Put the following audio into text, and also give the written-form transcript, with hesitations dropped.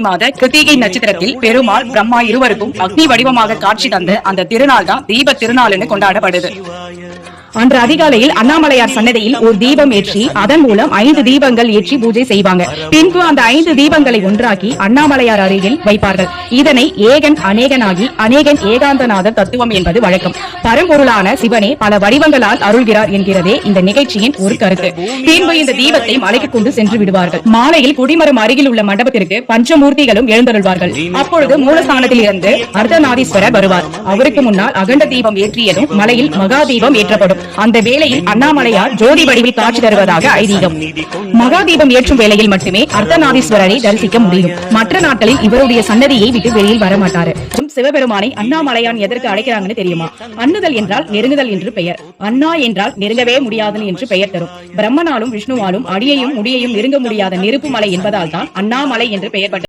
மாத கிருத்திகை நட்சத்திரத்தில் பெருமாள் பிரம்மா இருவருக்கும் அக்னி வடிவமாக காட்சி தந்த அந்த திருநாள் தான் தீப திருநாள்னு கொண்டாடப்படுது. அன்று அதிகாலையில் அண்ணாமலையார் சன்னதியில் ஒரு தீபம் ஏற்றி அதன் மூலம் 5 தீபங்கள் ஏற்றி பூஜை செய்வாங்க. பின்பு அந்த 5 தீபங்களை ஒன்றாக்கி அண்ணாமலையார் அருகில் வைப்பார்கள். இதனை ஏகன் அநேகனாகி அநேகன் ஏகாந்தநாத தத்துவம் என்பது வழக்கம். பரம்பொருளான சிவனே பல வடிவங்களால் அருள்கிறார் என்கிறதே இந்த நிகழ்ச்சியின் ஒரு கருத்து. பின்பு இந்த தீபத்தை மலைக்கு கொண்டு சென்று விடுவார்கள். மாலையில் குடிமரம் அருகில் உள்ள மண்டபத்திற்கு பஞ்சமூர்த்திகளும் எழுந்தருள்வார்கள். அப்பொழுது மூலஸ்தானத்தில் இருந்து அர்த்தநாதீஸ்வரர் வருவார். அவருக்கு முன்னால் அகண்ட தீபம் ஏற்றியதும் மலையில் மகா தீபம் ஏற்றப்படும். அந்த வேளையில் அண்ணாமலையார் ஜோதி வடிவில் காட்சி தருவதாக ஐதீகம். மகாதீபம் ஏற்றும் வேளையில் மட்டுமே அர்த்தநாதீஸ்வரரை தரிசிக்க முடியும். மற்ற நாட்களில் இவருடைய சன்னதியை விட்டு வெளியில் வரமாட்டாரு. சிவபெருமானை அண்ணாமலையான் எதற்கு அழைக்கிறாங்கன்னு தெரியுமா? அண்ணுதல் என்றால் நெருங்குதல் என்று பெயர். அண்ணா என்றால் நெருங்கவே முடியாதன் என்று பெயர் தரும். பிரம்மனாலும் விஷ்ணுவாலும் அடியையும் முடியையும் நெருங்க முடியாத நெருப்பு மலை என்பதால் தான் அண்ணாமலை என்று பெயர் பட்டது.